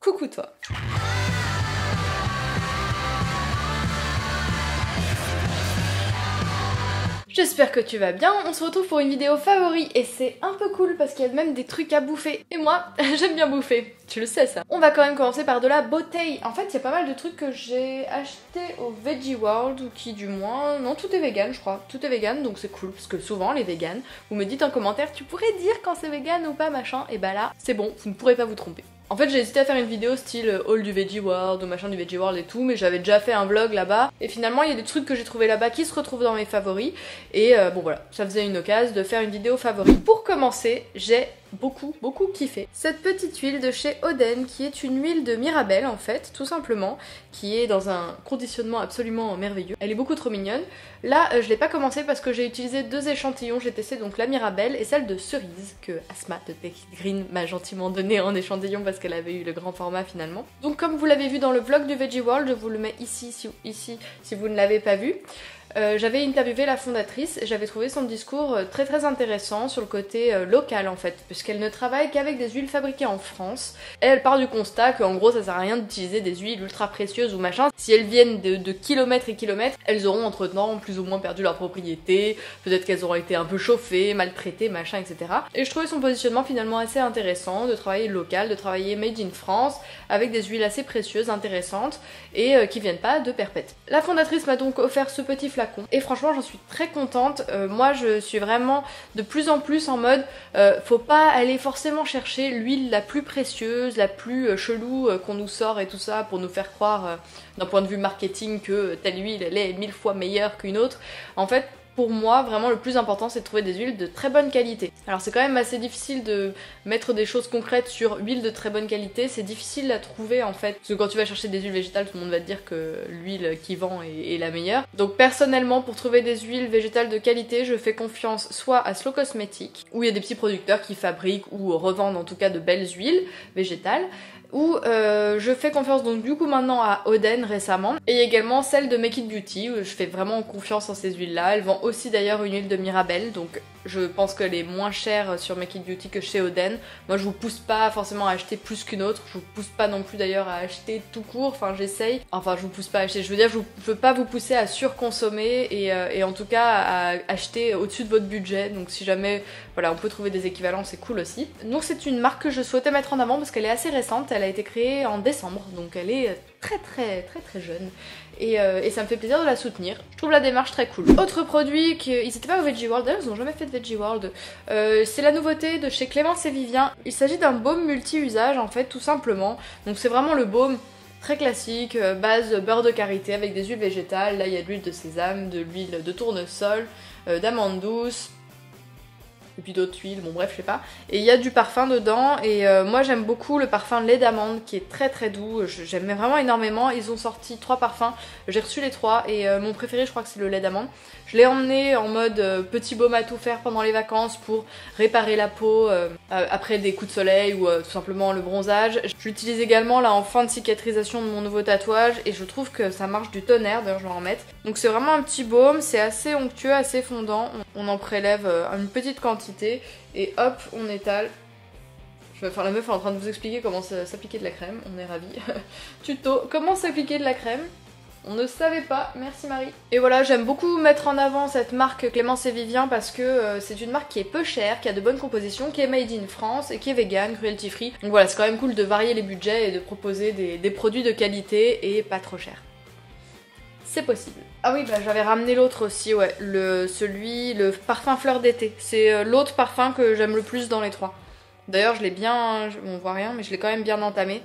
Coucou toi. J'espère que tu vas bien, on se retrouve pour une vidéo favori et c'est un peu cool parce qu'il y a même des trucs à bouffer. Et moi, j'aime bien bouffer, tu le sais ça. On va quand même commencer par de la beauté. En fait, il y a pas mal de trucs que j'ai acheté au Veggie World, ou qui du moins... Non, tout est vegan je crois, tout est vegan donc c'est cool. Parce que souvent les vegans, vous me dites en commentaire, tu pourrais dire quand c'est vegan ou pas machin, et bah là, c'est bon, vous ne pourrez pas vous tromper. En fait j'ai hésité à faire une vidéo style haul du Veggie World ou machin du Veggie World et tout, mais j'avais déjà fait un vlog là-bas et finalement il y a des trucs que j'ai trouvé là-bas qui se retrouvent dans mes favoris et bon voilà, ça faisait une occasion de faire une vidéo favori. Pour commencer, j'ai beaucoup kiffé cette petite huile de chez Oden qui est une huile de Mirabelle en fait, tout simplement, qui est dans un conditionnement absolument merveilleux. Elle est beaucoup trop mignonne. Là je l'ai pas commencé parce que j'ai utilisé deux échantillons, j'ai testé donc la Mirabelle et celle de cerise que Asma de Take It Green m'a gentiment donné en échantillon parce qu'elle avait eu le grand format finalement. Donc comme vous l'avez vu dans le vlog du Veggie World, je vous le mets ici si vous ne l'avez pas vu. J'avais interviewé la fondatrice et j'avais trouvé son discours très intéressant sur le côté local en fait, puisqu'elle ne travaille qu'avec des huiles fabriquées en France. Et elle part du constat qu'en gros ça sert à rien d'utiliser des huiles ultra précieuses ou machin. Si elles viennent de kilomètres et kilomètres, elles auront entre-temps plus ou moins perdu leur propriété, peut-être qu'elles auront été un peu chauffées, maltraitées, machin, etc. Et je trouvais son positionnement finalement assez intéressant, de travailler local, de travailler made in France, avec des huiles assez précieuses, intéressantes, et qui viennent pas de perpète. La fondatrice m'a donc offert ce petit flacon. Et franchement j'en suis très contente, moi je suis vraiment de plus en plus en mode faut pas aller forcément chercher l'huile la plus précieuse, la plus chelou qu'on nous sort et tout ça pour nous faire croire d'un point de vue marketing que telle huile elle est 1000 fois meilleure qu'une autre. En fait pour moi, vraiment le plus important c'est de trouver des huiles de très bonne qualité. Alors c'est quand même assez difficile de mettre des choses concrètes sur huile de très bonne qualité, c'est difficile à trouver en fait. Parce que quand tu vas chercher des huiles végétales, tout le monde va te dire que l'huile qui vend est la meilleure. Donc personnellement, pour trouver des huiles végétales de qualité, je fais confiance soit à Slow Cosmetics, où il y a des petits producteurs qui fabriquent ou revendent en tout cas de belles huiles végétales, ou je fais confiance donc du coup maintenant à Oden récemment, et également celle de Make It Beauty où je fais vraiment confiance en ces huiles là. Elles vendent aussi d'ailleurs une huile de Mirabelle, donc je pense qu'elle est moins chère sur Make It Beauty que chez Oden. Moi je vous pousse pas forcément à acheter plus qu'une autre, je vous pousse pas non plus d'ailleurs à acheter tout court, enfin j'essaye, enfin je vous pousse pas à acheter, je veux dire je veux pas vous pousser à surconsommer et en tout cas à acheter au-dessus de votre budget, donc si jamais voilà on peut trouver des équivalents c'est cool aussi. Donc c'est une marque que je souhaitais mettre en avant parce qu'elle est assez récente, elle a été créée en décembre, donc elle est très jeune. Et ça me fait plaisir de la soutenir. Je trouve la démarche très cool. Autre produit, ils étaient pas au Veggie World, d'ailleurs ils ont jamais fait de Veggie World. C'est la nouveauté de chez Clémence et Vivien. Il s'agit d'un baume multi-usage en fait, tout simplement. Donc c'est vraiment le baume très classique, base beurre de karité avec des huiles végétales. Là il y a de l'huile de sésame, de l'huile de tournesol, d'amande douce, et puis d'autres huiles, bon bref je sais pas. Et il y a du parfum dedans et moi j'aime beaucoup le parfum lait d'amande qui est très doux, j'aime vraiment énormément. Ils ont sorti 3 parfums, j'ai reçu les 3 et mon préféré je crois que c'est le lait d'amande. Je l'ai emmené en mode petit baume à tout faire pendant les vacances pour réparer la peau après des coups de soleil ou tout simplement le bronzage. Je l'utilise également là en fin de cicatrisation de mon nouveau tatouage et je trouve que ça marche du tonnerre, d'ailleurs je vais en remettre. Donc c'est vraiment un petit baume, c'est assez onctueux, assez fondant, on en prélève une petite quantité et hop on étale. Enfin la meuf est en train de vous expliquer comment s'appliquer de la crème, on est ravis. Tuto, comment s'appliquer de la crème. On ne savait pas, merci Marie. Et voilà, j'aime beaucoup mettre en avant cette marque Clémence et Vivien parce que c'est une marque qui est peu chère, qui a de bonnes compositions, qui est made in France et qui est vegan, cruelty free. Donc voilà, c'est quand même cool de varier les budgets et de proposer des produits de qualité et pas trop chers. C'est possible. Ah oui, bah j'avais ramené l'autre aussi, ouais, le parfum fleur d'été. C'est l'autre parfum que j'aime le plus dans les 3. D'ailleurs, je l'ai bien, on voit rien, mais je l'ai quand même bien entamé.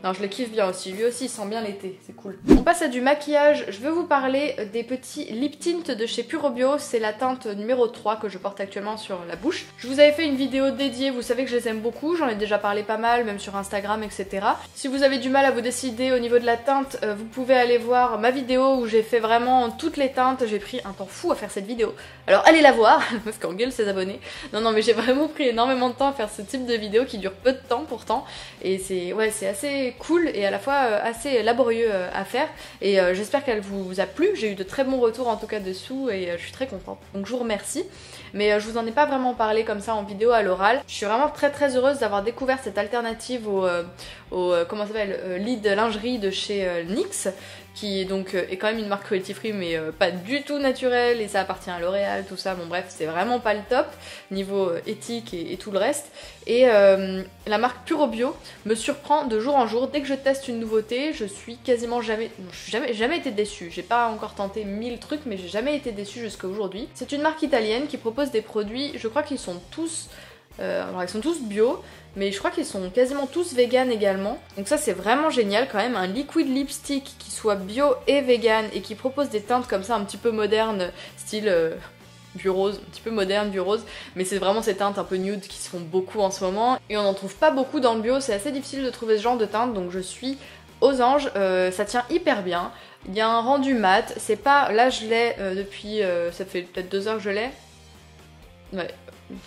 Non, je le kiffe bien aussi, lui aussi il sent bien l'été, c'est cool. On passe à du maquillage, je veux vous parler des petits lip tint de chez Puro Bio, c'est la teinte numéro 3 que je porte actuellement sur la bouche. Je vous avais fait une vidéo dédiée, vous savez que je les aime beaucoup, j'en ai déjà parlé pas mal, même sur Instagram, etc. Si vous avez du mal à vous décider au niveau de la teinte, vous pouvez aller voir ma vidéo où j'ai fait vraiment toutes les teintes, j'ai pris un temps fou à faire cette vidéo. Alors allez la voir, parce qu'en gueule ses abonnés. Non mais j'ai vraiment pris énormément de temps à faire ce type de vidéo qui dure peu de temps pourtant, et c'est assez assez cool et à la fois assez laborieux à faire. Et j'espère qu'elle vous a plu. J'ai eu de très bons retours en tout cas dessous et je suis très contente. Donc je vous remercie. Mais je vous en ai pas vraiment parlé comme ça en vidéo à l'oral. Je suis vraiment très heureuse d'avoir découvert cette alternative au comment ça s'appelle, lit de lingerie de chez NYX, qui donc est quand même une marque cruelty free mais pas du tout naturelle et ça appartient à L'Oréal, tout ça, bon bref, c'est vraiment pas le top niveau éthique et tout le reste. Et la marque Puro Bio me surprend de jour en jour. Dès que je teste une nouveauté, je suis quasiment jamais, non, je suis jamais été déçue. J'ai pas encore tenté 1000 trucs mais j'ai jamais été déçue jusqu'à aujourd'hui. C'est une marque italienne qui propose des produits, je crois qu'ils sont tous alors ils sont tous bio, mais je crois qu'ils sont quasiment tous vegan également. Donc ça c'est vraiment génial quand même, un liquid lipstick qui soit bio et vegan et qui propose des teintes comme ça un petit peu modernes, style du rose, un petit peu moderne du rose, mais c'est vraiment ces teintes un peu nude qui se font beaucoup en ce moment et on n'en trouve pas beaucoup dans le bio, c'est assez difficile de trouver ce genre de teinte, donc je suis aux anges, ça tient hyper bien. Il y a un rendu mat, c'est pas, là je l'ai depuis, ça fait peut-être 2 heures que je l'ai. Ouais.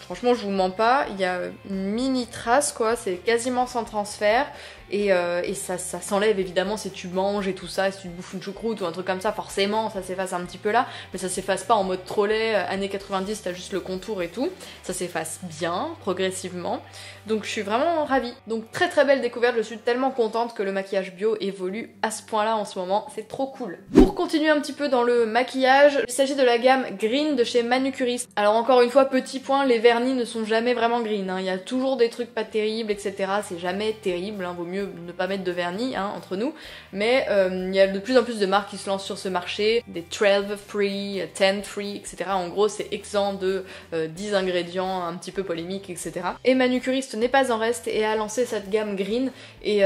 Franchement je vous mens pas, il y a une mini trace quoi, c'est quasiment sans transfert et ça s'enlève évidemment si tu manges et tout ça, si tu te bouffes une choucroute ou un truc comme ça, forcément ça s'efface un petit peu là, mais ça s'efface pas en mode trolley, années 90 t'as juste le contour et tout, ça s'efface bien, progressivement, donc je suis vraiment ravie. Donc très belle découverte, je suis tellement contente que le maquillage bio évolue à ce point là en ce moment, c'est trop cool. Pour continuer un petit peu dans le maquillage, il s'agit de la gamme Green de chez Manucuriste. Alors encore une fois, petit point, les vernis ne sont jamais vraiment green, hein. Il y a toujours des trucs pas terribles, etc. C'est jamais terrible, hein. Vaut mieux ne pas mettre de vernis hein, entre nous. Mais il y a de plus en plus de marques qui se lancent sur ce marché, des 12 free, 10 free, etc. En gros c'est exempt de 10 ingrédients un petit peu polémiques, etc. Et Manucuriste n'est pas en reste et a lancé cette gamme Green et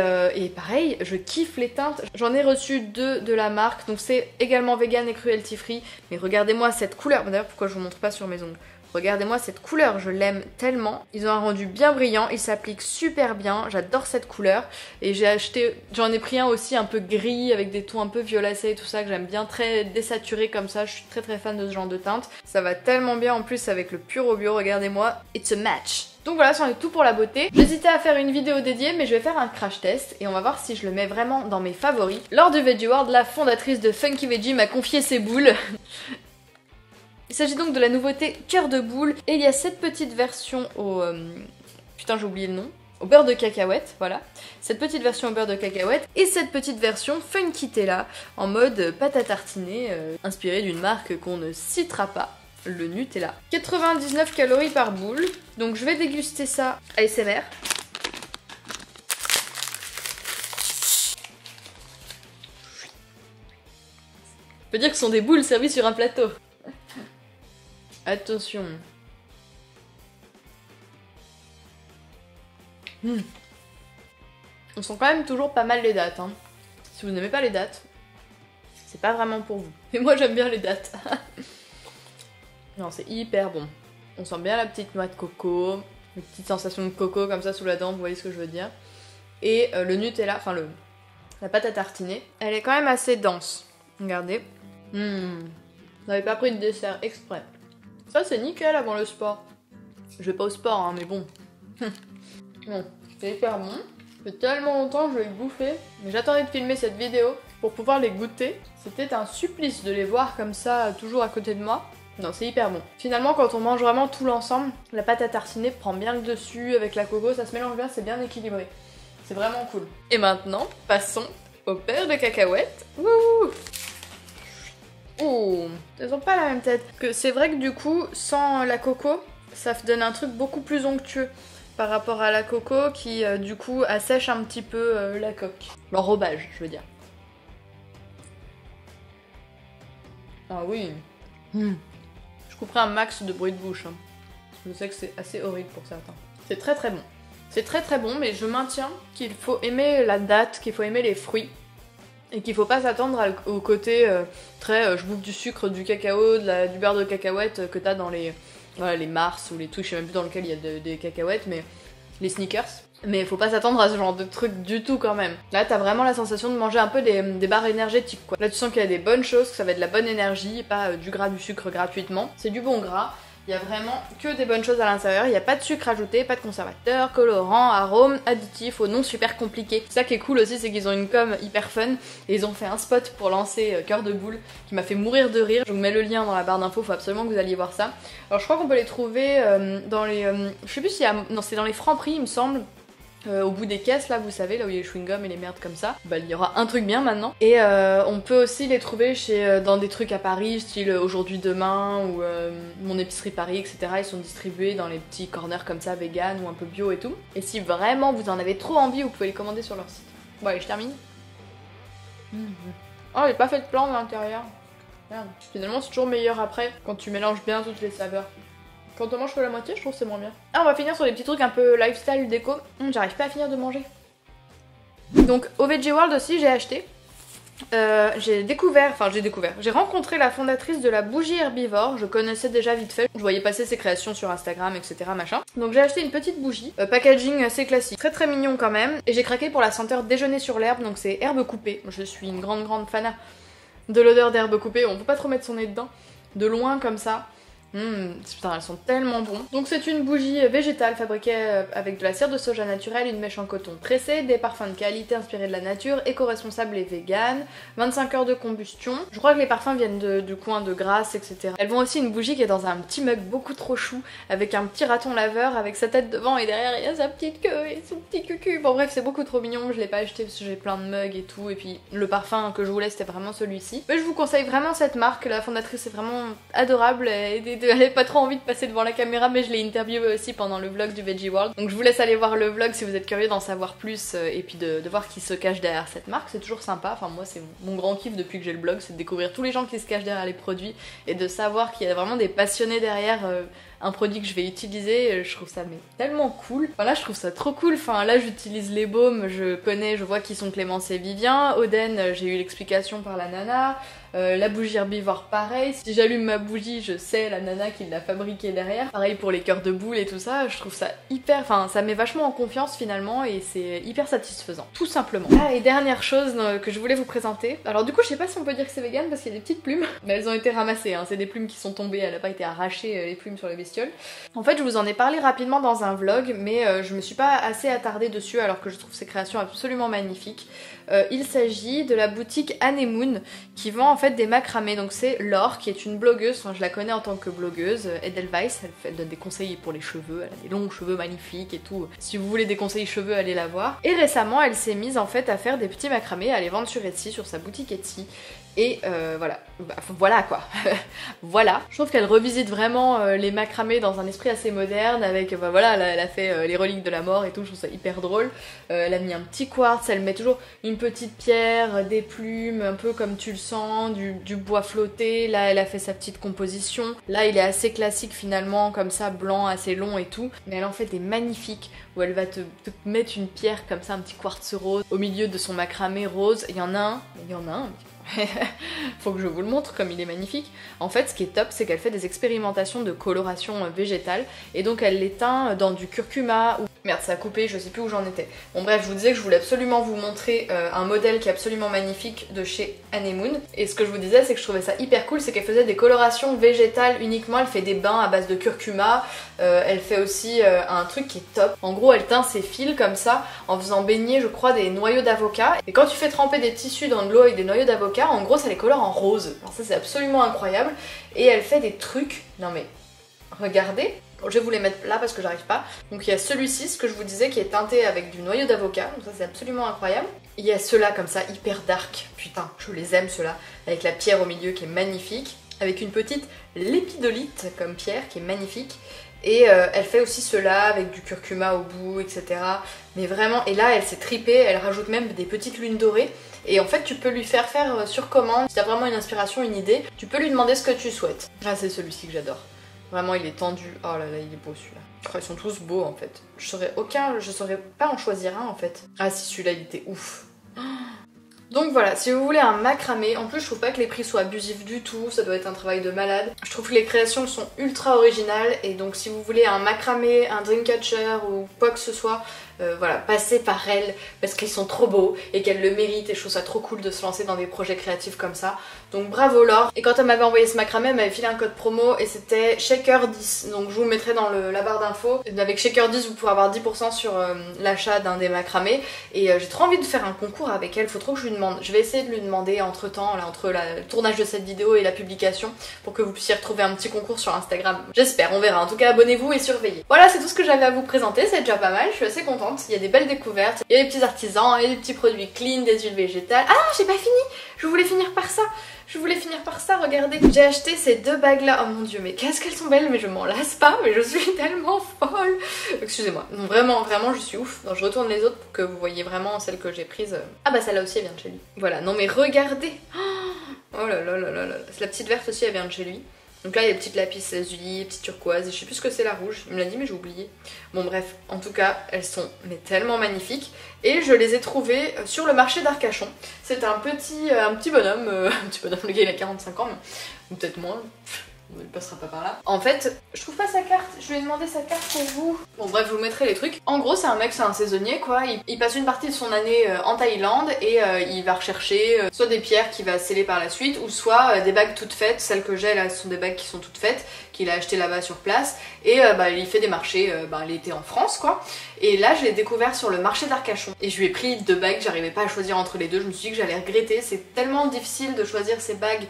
pareil, je kiffe les teintes. J'en ai reçu 2 de la marque, donc c'est également vegan et cruelty free. Mais regardez-moi cette couleur, d'ailleurs pourquoi je vous montre pas sur mes ongles. Regardez-moi cette couleur, je l'aime tellement. Ils ont un rendu bien brillant, il s'applique super bien, j'adore cette couleur. Et j'en ai pris un aussi un peu gris avec des tons un peu violacés et tout ça que j'aime bien, très désaturé comme ça. Je suis très fan de ce genre de teinte. Ça va tellement bien en plus avec le Puro Bio, regardez-moi, it's a match. Donc voilà, c'en est tout pour la beauté. J'hésitais à faire une vidéo dédiée, mais je vais faire un crash test et on va voir si je le mets vraiment dans mes favoris. Lors du Veggie World, la fondatrice de Funky Veggie m'a confié ses boules. Il s'agit donc de la nouveauté cœur de boule et il y a cette petite version au... Putain j'ai oublié le nom. Au beurre de cacahuète, voilà. Cette petite version au beurre de cacahuète et cette petite version Funkitella en mode pâte à tartiner inspirée d'une marque qu'on ne citera pas, le Nutella. 99 calories par boule, donc je vais déguster ça ASMR. On peut dire que ce sont des boules servies sur un plateau. Attention. On sent quand même toujours pas mal les dates. Hein. Si vous n'aimez pas les dates, c'est pas vraiment pour vous. Mais moi j'aime bien les dates. Non, c'est hyper bon. On sent bien la petite noix de coco, une petite sensation de coco comme ça sous la dent, vous voyez ce que je veux dire. Et le Nutella, enfin la pâte à tartiner, elle est quand même assez dense. Regardez. J'avais pas pris de dessert exprès. Ça c'est nickel avant le sport. Je vais pas au sport hein, mais bon. Bon, c'est hyper bon. Ça fait tellement longtemps que je vais le bouffer. Mais j'attendais de filmer cette vidéo pour pouvoir les goûter. C'était un supplice de les voir comme ça, toujours à côté de moi. Non, c'est hyper bon. Finalement, quand on mange vraiment tout l'ensemble, la pâte à tartiner prend bien le dessus avec la coco, ça se mélange bien, c'est bien équilibré. C'est vraiment cool. Et maintenant, passons au beurre de cacahuète. Wouh! Oh, elles ont pas la même tête. C'est vrai que du coup, sans la coco, ça donne un truc beaucoup plus onctueux par rapport à la coco qui du coup assèche un petit peu la coque. L'enrobage, je veux dire. Ah oui. Je couperai un max de bruit de bouche. Hein. Je sais que c'est assez horrible pour certains. C'est très bon. C'est très bon, mais je maintiens qu'il faut aimer la date, qu'il faut aimer les fruits. Et qu'il faut pas s'attendre au côté très je bouffe du sucre, du cacao, du beurre de cacahuète que t'as dans les Mars ou les trucs, je sais même plus dans lequel il y a des cacahuètes, mais les sneakers. Mais faut pas s'attendre à ce genre de truc du tout quand même. Là t'as vraiment la sensation de manger un peu des barres énergétiques quoi. Là tu sens qu'il y a des bonnes choses, que ça va être de la bonne énergie, pas du gras, du sucre gratuitement. C'est du bon gras. Il y a vraiment que des bonnes choses à l'intérieur, il n'y a pas de sucre ajouté, pas de conservateur, colorant, arôme, additifs, au nom super compliqué. Ça qui est cool aussi, c'est qu'ils ont une com hyper fun et ils ont fait un spot pour lancer Cœur de Boule qui m'a fait mourir de rire. Je vous mets le lien dans la barre d'infos, faut absolument que vous alliez voir ça. Alors je crois qu'on peut les trouver dans les... je sais plus s'il y a... Non, c'est dans les Franprix il me semble. Au bout des caisses là, vous savez, là où il y a les chewing-gums et les merdes comme ça, bah il y aura un truc bien maintenant. Et on peut aussi les trouver dans des trucs à Paris, style Aujourd'hui Demain ou Mon Épicerie Paris, etc. Ils sont distribués dans les petits corners comme ça, vegan ou un peu bio et tout. Et si vraiment vous en avez trop envie, vous pouvez les commander sur leur site. Bon allez, je termine. Oh, j'ai pas fait de plan à l'intérieur. Merde. Finalement c'est toujours meilleur après, quand tu mélanges bien toutes les saveurs. Quand on mange que la moitié, je trouve que c'est moins bien. Ah, on va finir sur des petits trucs un peu lifestyle déco. J'arrive pas à finir de manger. Donc au Veggie World aussi j'ai acheté. J'ai rencontré la fondatrice de la bougie herbivore, je connaissais déjà vite fait, je voyais passer ses créations sur Instagram, etc. machin. Donc j'ai acheté une petite bougie, packaging assez classique, très très mignon quand même, et j'ai craqué pour la senteur déjeuner sur l'herbe, donc c'est herbe coupée. Je suis une grande fan de l'odeur d'herbe coupée, on peut pas trop mettre son nez dedans, de loin comme ça. Putain, elles sont tellement bons. Donc c'est une bougie végétale fabriquée avec de la cire de soja naturelle, une mèche en coton tressé, des parfums de qualité inspirés de la nature, éco-responsable et vegan, 25 heures de combustion. Je crois que les parfums viennent du coin de Grasse, etc. Elles vont aussi une bougie qui est dans un petit mug beaucoup trop chou, avec un petit raton laveur, avec sa tête devant et derrière il y a sa petite queue et son petit cucu. Bon bref, c'est beaucoup trop mignon, je l'ai pas acheté parce que j'ai plein de mugs et tout, et puis le parfum que je voulais c'était vraiment celui-ci. Mais je vous conseille vraiment cette marque, la fondatrice est vraiment adorable et elle avait pas trop envie de passer devant la caméra, mais je l'ai interviewée aussi pendant le vlog du Veggie World. Donc je vous laisse aller voir le vlog si vous êtes curieux d'en savoir plus et puis de voir qui se cache derrière cette marque. C'est toujours sympa, enfin moi c'est mon grand kiff depuis que j'ai le blog, c'est de découvrir tous les gens qui se cachent derrière les produits et de savoir qu'il y a vraiment des passionnés derrière un produit que je vais utiliser. Je trouve ça mais tellement cool. Enfin là je trouve ça trop cool, enfin là j'utilise les baumes, je vois qui sont Clémence et Vivien. Oden, j'ai eu l'explication par la nana. La bougie herbivore pareil, si j'allume ma bougie je sais la nana qui l'a fabriquée derrière. Pareil pour les cœurs de boule et tout ça, je trouve ça hyper, enfin ça met vachement en confiance finalement et c'est hyper satisfaisant, tout simplement. Ah et dernière chose que je voulais vous présenter, alors du coup je sais pas si on peut dire que c'est vegan parce qu'il y a des petites plumes, mais elles ont été ramassées, hein. C'est des plumes qui sont tombées, elle a pas été arrachée les plumes sur les bestioles. En fait je vous en ai parlé rapidement dans un vlog mais je me suis pas assez attardée dessus alors que je trouve ces créations absolument magnifiques. Il s'agit de la boutique Anemoon qui vend en fait des macramés. Donc c'est Laure qui est une blogueuse, enfin je la connais en tant que blogueuse, Edelweiss, elle donne des conseils pour les cheveux, elle a des longs cheveux magnifiques et tout. Si vous voulez des conseils cheveux, allez la voir. Et récemment elle s'est mise en fait à faire des petits macramés, à les vendre sur Etsy, sur sa boutique Etsy. Et voilà, bah, voilà quoi. Voilà, je trouve qu'elle revisite vraiment les macramés dans un esprit assez moderne avec, bah voilà, elle a fait les reliques de la mort et tout, je trouve ça hyper drôle. Elle a mis un petit quartz, elle met toujours une petite pierre, des plumes, un peu comme tu le sens, du bois flotté. Là elle a fait sa petite composition. Là il est assez classique finalement, comme ça, blanc, assez long et tout. Mais elle en fait des magnifiques où elle va te mettre une pierre comme ça, un petit quartz rose au milieu de son macramé rose. Il y en a un. Faut que je vous le montre comme il est magnifique. En fait ce qui est top c'est qu'elle fait des expérimentations de coloration végétale et donc elle les teint dans du curcuma ou... Merde ça a coupé, je sais plus où j'en étais. Bon bref, je vous disais que je voulais absolument vous montrer un modèle qui est absolument magnifique de chez Anemoon. Et ce que je vous disais c'est que je trouvais ça hyper cool, c'est qu'elle faisait des colorations végétales uniquement. Elle fait des bains à base de curcuma, elle fait aussi un truc qui est top. En gros elle teint ses fils comme ça en faisant baigner je crois des noyaux d'avocat. Et quand tu fais tremper des tissus dans de l'eau avec des noyaux d'avocat, en gros ça les colore en rose. Alors ça c'est absolument incroyable. Et elle fait des trucs, non mais regardez. Je vais vous les mettre là parce que j'arrive pas. Donc il y a celui-ci, ce que je vous disais, qui est teinté avec du noyau d'avocat. Donc ça c'est absolument incroyable. Il y a ceux-là comme ça, hyper dark. Putain, je les aime ceux-là. Avec la pierre au milieu qui est magnifique. Avec une petite lépidolite comme pierre qui est magnifique. Et elle fait aussi ceux-là avec du curcuma au bout, etc. Mais vraiment, et là elle s'est tripée, elle rajoute même des petites lunes dorées. Et en fait tu peux lui faire sur commande. Si t'as vraiment une inspiration, une idée, tu peux lui demander ce que tu souhaites. Ah c'est celui-ci que j'adore. Vraiment il est tendu, oh là là il est beau celui-là. Je crois qu'ils sont tous beaux en fait. Je saurais pas en choisir un en fait. Ah si celui-là il était ouf. Donc voilà, si vous voulez un macramé, en plus je trouve pas que les prix soient abusifs du tout, ça doit être un travail de malade. Je trouve que les créations sont ultra originales et donc si vous voulez un macramé, un dreamcatcher ou quoi que ce soit, voilà, passer par elles parce qu'ils sont trop beaux et qu'elles le méritent et je trouve ça trop cool de se lancer dans des projets créatifs comme ça. Donc bravo Laure. Et quand elle m'avait envoyé ce macramé, elle m'avait filé un code promo et c'était Shaker10. Donc je vous le mettrai dans la barre d'infos. Avec Shaker10 vous pourrez avoir 10% sur l'achat d'un des macramés. Et j'ai trop envie de faire un concours avec elle, faut trop que je lui demande. Je vais essayer de lui demander entre temps, là, entre le tournage de cette vidéo et la publication, pour que vous puissiez retrouver un petit concours sur Instagram. J'espère, on verra. En tout cas abonnez-vous et surveillez. Voilà, c'est tout ce que j'avais à vous présenter, c'est déjà pas mal, je suis assez contente. Il y a des belles découvertes, il y a des petits artisans, il y a des petits produits clean, des huiles végétales. Ah, j'ai pas fini, je voulais finir par ça. Regardez. J'ai acheté ces deux bagues là, oh mon dieu, mais qu'est-ce qu'elles sont belles, mais je m'en lasse pas, mais je suis tellement folle. Excusez-moi, vraiment je suis ouf. Donc je retourne les autres pour que vous voyez vraiment celles que j'ai prises. Ah bah celle-là aussi elle vient de chez lui. Voilà, non mais regardez. Oh là là là là là. La petite verte aussi elle vient de chez lui. Donc là il y a des petites lapis lazuli, petites turquoises, et je sais plus ce que c'est la rouge, il me l'a dit mais j'ai oublié. Bon bref, en tout cas elles sont mais tellement magnifiques et je les ai trouvées sur le marché d'Arcachon. C'est un petit bonhomme, le gars il a 45 ans, mais, ou peut-être moins. Il passera pas par là. En fait, je trouve pas sa carte. Je lui ai demandé sa carte pour vous. Bon bref, je vous mettrai les trucs. En gros, c'est un mec, c'est un saisonnier quoi. Il passe une partie de son année en Thaïlande et il va rechercher soit des pierres qu'il va sceller par la suite ou soit des bagues toutes faites. Celles que j'ai là, ce sont des bagues qui sont toutes faites, qu'il a acheté là-bas sur place. Et il fait des marchés l'été en France quoi. Et là, je l'ai découvert sur le marché d'Arcachon. Et je lui ai pris deux bagues, j'arrivais pas à choisir entre les deux. Je me suis dit que j'allais regretter. C'est tellement difficile de choisir ces bagues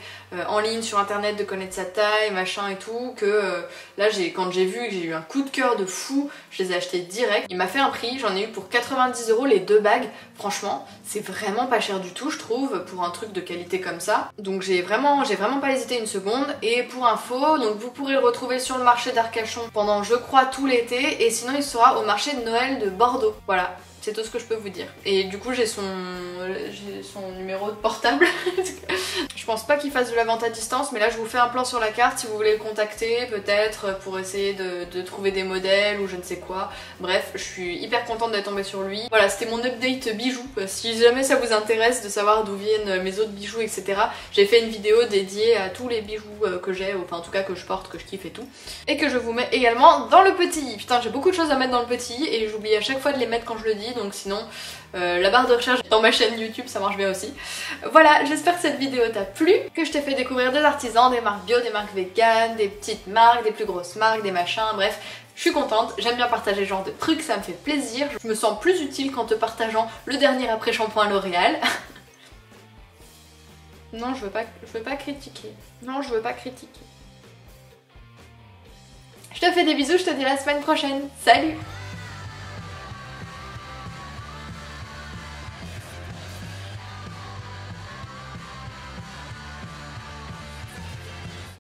en ligne sur internet, de connaître sa taille, machin et tout, que là, quand j'ai vu que j'ai eu un coup de cœur de fou, je les ai achetées direct. Il m'a fait un prix, j'en ai eu pour 90 € les deux bagues. Franchement, c'est vraiment pas cher du tout, je trouve, pour un truc de qualité comme ça. Donc j'ai vraiment pas hésité une seconde. Et pour info, donc vous pourrez le retrouver sur le marché d'Arcachon pendant, je crois, tout l'été. Et sinon, il sera au marché de Noël de Bordeaux. Voilà. C'est tout ce que je peux vous dire. Et du coup j'ai son numéro de portable. Je pense pas qu'il fasse de la vente à distance, mais là je vous fais un plan sur la carte si vous voulez le contacter, peut-être pour essayer de trouver des modèles ou je ne sais quoi. Bref, je suis hyper contente d'être tombée sur lui. Voilà, c'était mon update bijoux. Si jamais ça vous intéresse de savoir d'où viennent mes autres bijoux, etc. J'ai fait une vidéo dédiée à tous les bijoux que j'ai, enfin en tout cas que je porte, que je kiffe et tout. Et que je vous mets également dans le petit. Putain, j'ai beaucoup de choses à mettre dans le petit et j'oublie à chaque fois de les mettre quand je le dis. Donc sinon, la barre de recherche dans ma chaîne YouTube, ça marche bien aussi. Voilà, j'espère que cette vidéo t'a plu, que je t'ai fait découvrir des artisans, des marques bio, des marques véganes, des petites marques, des plus grosses marques, des machins, bref. Je suis contente, j'aime bien partager ce genre de trucs, ça me fait plaisir. Je me sens plus utile qu'en te partageant le dernier après-shampoing L'Oréal. Non, je veux pas critiquer. Non, je veux pas critiquer. Je te fais des bisous, je te dis à la semaine prochaine. Salut!